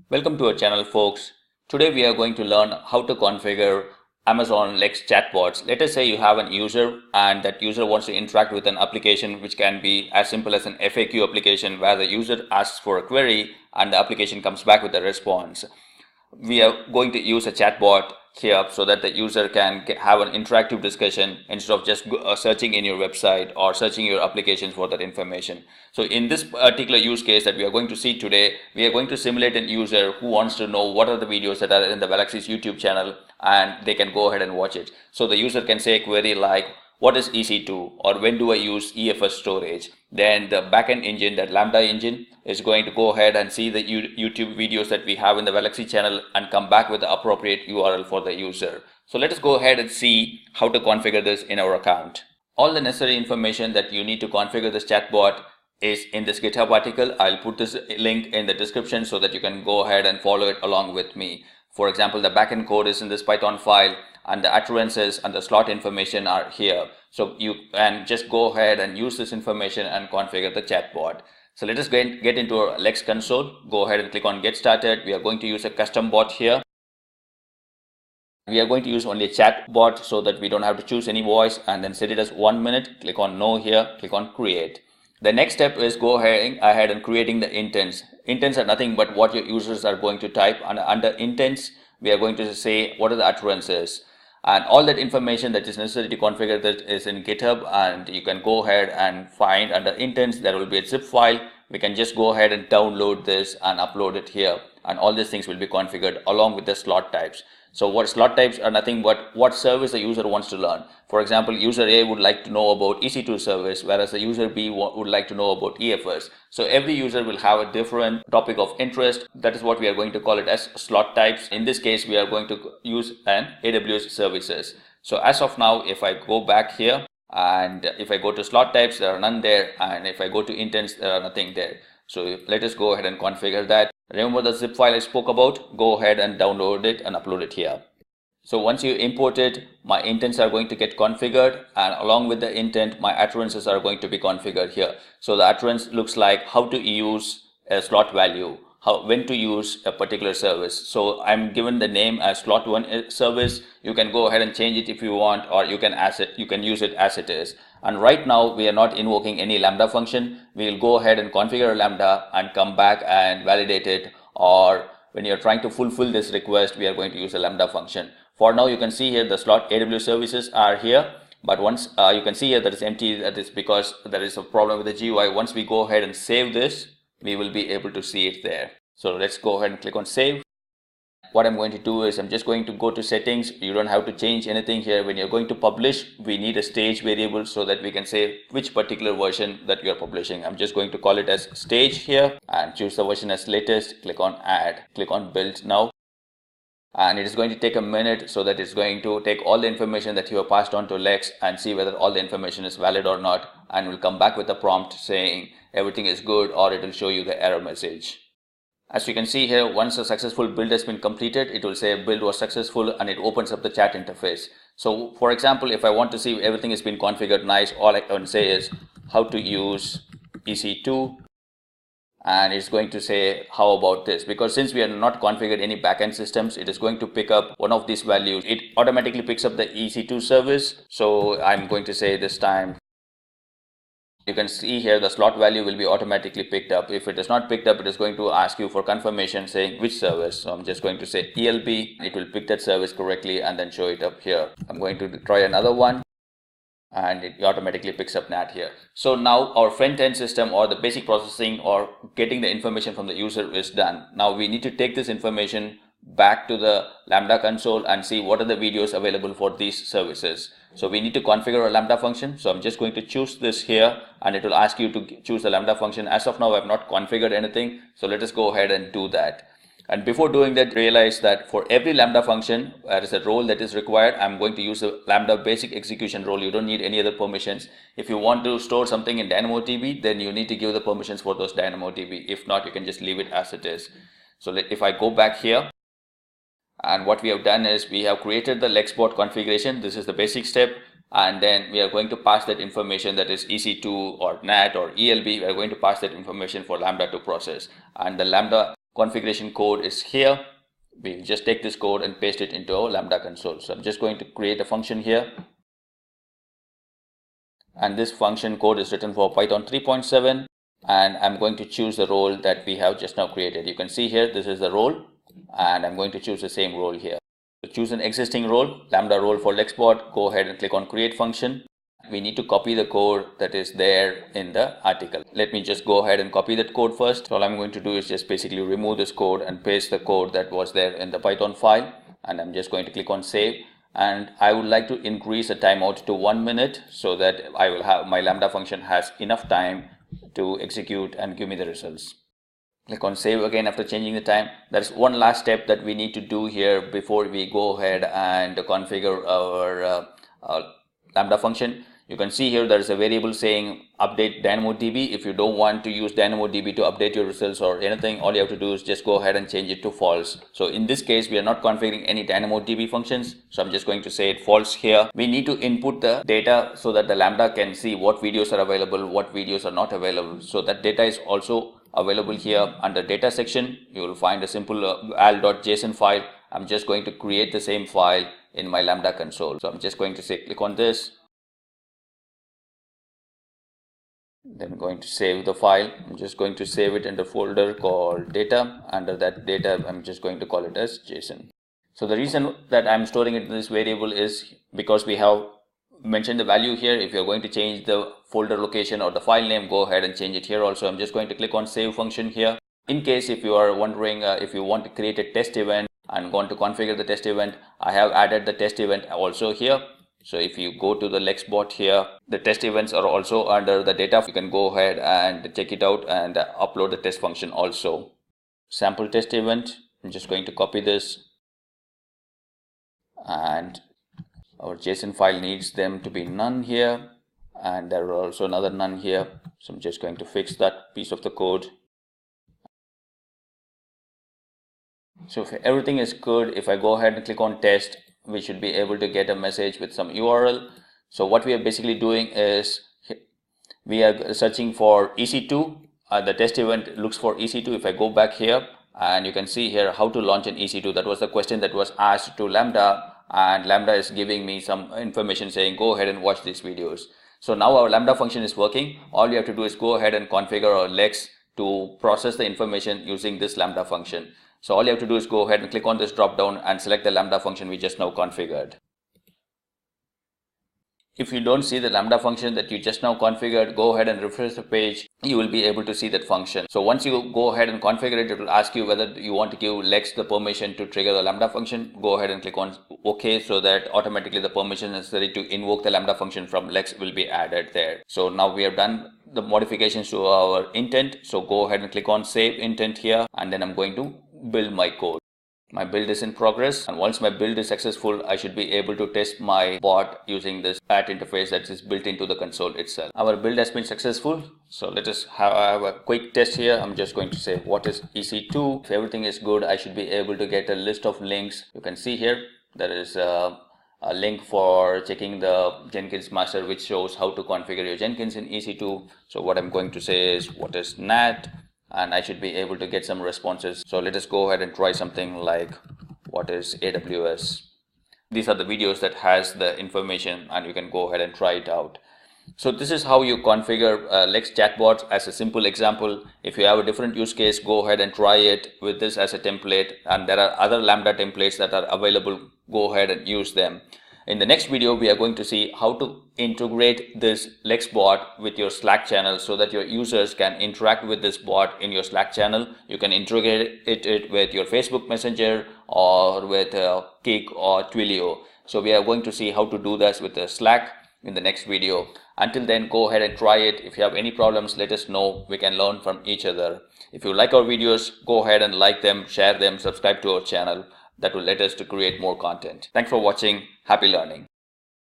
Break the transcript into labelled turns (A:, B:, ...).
A: Welcome to our channel, folks. Today we are going to learn how to configure Amazon Lex chatbots. Let us say you have an user and that user wants to interact with an application which can be as simple as an FAQ application where the user asks for a query and the application comes back with a response. We are going to use a chatbot here so that the user can have an interactive discussion instead of just searching in your website or searching your applications for that information. So in this particular use case that we are going to see today, we are going to simulate an user who wants to know what are the videos that are in the Valaxy's YouTube channel, and they can go ahead and watch it. So the user can say a query like, what is EC2, or when do I use EFS storage? Then the backend engine, that Lambda engine, is going to go ahead and see the YouTube videos that we have in the Valaxy channel and come back with the appropriate URL for the user. So let us go ahead and see how to configure this in our account. All the necessary information that you need to configure this chatbot is in this GitHub article. I'll put this link in the description so that you can go ahead and follow it along with me. For example, the backend code is in this Python file and the utterances and the slot information are here. So you can just go ahead and use this information and configure the chatbot. So let us get into our Lex console. Go ahead and click on Get Started. We are going to use a custom bot here. We are going to use only a chat bot so that we don't have to choose any voice, and then set it as 1 minute. Click on No here, click on Create. The next step is go ahead and creating the intents. Intents are nothing but what your users are going to type, and under intents, we are going to say what are the utterances. And all that information that is necessary to configure that is in GitHub, and you can go ahead and find under intents, there will be a zip file. We can just go ahead and download this and upload it here, and all these things will be configured along with the slot types. So what slot types are nothing but what service the user wants to learn. For example, user A would like to know about EC2 service, whereas the user B would like to know about EFS. So every user will have a different topic of interest. That is what we are going to call it as slot types. In this case, we are going to use an AWS services. So as of now, if I go back here and if I go to slot types, there are none there. And if I go to intents, there are nothing there. So let us go ahead and configure that. Remember the zip file I spoke about? Go ahead and download it and upload it here. So once you import it, my intents are going to get configured, and along with the intent, my utterances are going to be configured here. So the utterance looks like how to use a slot value, when to use a particular service. So I'm given the name as slot 1 service. You can go ahead and change it if you want, or you can use it as it is. And right now we are not invoking any Lambda function. We will go ahead and configure a Lambda and come back and validate it, or when you're trying to fulfill this request, we are going to use a Lambda function. For now, you can see here the slot AWS services are here, but once you can see here that is empty. That is because there is a problem with the GUI. Once we go ahead and save this, we will be able to see it there. So let's go ahead and click on save. What I'm going to do is I'm just going to go to settings. You don't have to change anything here. When you're going to publish, we need a stage variable so that we can say which particular version that you're publishing. I'm just going to call it as stage here and choose the version as latest. Click on add, click on build now. And it is going to take a minute, so that it's going to take all the information that you have passed on to Lex and see whether all the information is valid or not, and will come back with a prompt saying everything is good, or it will show you the error message. As you can see here, once a successful build has been completed, it will say build was successful, and it opens up the chat interface. So for example, if I want to see everything has been configured nice, all I can say is how to use EC2, and it's going to say how about this, because since we are not configured any backend systems, it is going to pick up one of these values. It automatically picks up the EC2 service. So I'm going to say this time, you can see here the slot value will be automatically picked up. If it is not picked up, it is going to ask you for confirmation saying which service. So I'm just going to say ELB. It will pick that service correctly and then show it up here. I'm going to try another one, and it automatically picks up NAT here. So now our front-end system, or the basic processing or getting the information from the user, is done. Now we need to take this information back to the Lambda console and see what are the videos available for these services. So we need to configure a Lambda function. So I'm just going to choose this here, and it will ask you to choose the Lambda function. As of now, I have not configured anything. So let us go ahead and do that. And before doing that, realize that for every Lambda function, there is a role that is required. I'm going to use a Lambda basic execution role. You don't need any other permissions. If you want to store something in DynamoDB, then you need to give the permissions for those DynamoDB. If not, you can just leave it as it is. So if I go back here, and what we have done is we have created the Lexbot configuration. This is the basic step. And then we are going to pass that information, that is EC2 or NAT or ELB. We are going to pass that information for Lambda to process. And the Lambda configuration code is here. We'll just take this code and paste it into our Lambda console. So I'm just going to create a function here. And this function code is written for Python 3.7. And I'm going to choose the role that we have just now created. You can see here, this is the role. And I'm going to choose the same role here. So choose an existing role, Lambda role for Lexbot. Go ahead and click on create function. We need to copy the code that is there in the article. Let me just go ahead and copy that code first. So all I'm going to do is just basically remove this code and paste the code that was there in the Python file. And I'm just going to click on save. And I would like to increase the timeout to 1 minute so that I will have my Lambda function has enough time to execute and give me the results. Click on save again after changing the time. There's one last step that we need to do here before we go ahead and configure our Lambda function. You can see here there is a variable saying update DynamoDB. If you don't want to use DynamoDB to update your results or anything, all you have to do is just go ahead and change it to false. So in this case, we are not configuring any DynamoDB functions. So I'm just going to say it false here. We need to input the data so that the Lambda can see what videos are available, what videos are not available. So that data is also available here under data section. You will find a simple al.json file. I'm just going to create the same file in my Lambda console. So I'm just going to say click on this. Then I'm going to save the file. I'm just going to save it in the folder called data. Under that data, I'm just going to call it as JSON. So the reason that I'm storing it in this variable is because we have mentioned the value here. If you're going to change the folder location or the file name, go ahead and change it here also. I'm just going to click on save function here. In case if you are wondering if you want to create a test event and want to configure the test event, I have added the test event also here. So if you go to the Lexbot here, the test events are also under the data. You can go ahead and check it out and upload the test function also. Sample test event. I'm just going to copy this. And our JSON file needs them to be none here. And there are also another none here. So I'm just going to fix that piece of the code. So if everything is good, if I go ahead and click on test, we should be able to get a message with some URL. So what we are basically doing is we are searching for EC2. The test event looks for EC2. If I go back here and you can see here how to launch an EC2. That was the question that was asked to Lambda, and Lambda is giving me some information saying go ahead and watch these videos. So now our Lambda function is working. All you have to do is go ahead and configure our Lex to process the information using this Lambda function. So all you have to do is go ahead and click on this drop down and select the Lambda function we just now configured. If you don't see the Lambda function that you just now configured, go ahead and refresh the page. You will be able to see that function. So once you go ahead and configure it, it will ask you whether you want to give Lex the permission to trigger the Lambda function. Go ahead and click on OK so that automatically the permission necessary to invoke the Lambda function from Lex will be added there. So now we have done the modifications to our intent. So go ahead and click on save intent here, and then I'm going to build my code. My build is in progress, and once my build is successful, I should be able to test my bot using this chat interface that is built into the console itself. Our build has been successful, so let us have a quick test here. I'm just going to say what is EC2. If everything is good, I should be able to get a list of links. You can see here there is a link for checking the Jenkins master, which shows how to configure your Jenkins in EC2. So what I'm going to say is what is NAT, and I should be able to get some responses. So let us go ahead and try something like what is AWS. These are the videos that has the information, and you can go ahead and try it out. So this is how you configure Lex chatbots as a simple example. If you have a different use case, go ahead and try it with this as a template, and there are other Lambda templates that are available. Go ahead and use them. In the next video, we are going to see how to integrate this Lex bot with your Slack channel so that your users can interact with this bot in your Slack channel. You can integrate it with your Facebook Messenger or with Kik or Twilio. So we are going to see how to do this with the Slack in the next video. Until then, go ahead and try it. If you have any problems, let us know. We can learn from each other. If you like our videos, go ahead and like them, share them, subscribe to our channel. That will let us to create more content. Thanks for watching. Happy learning.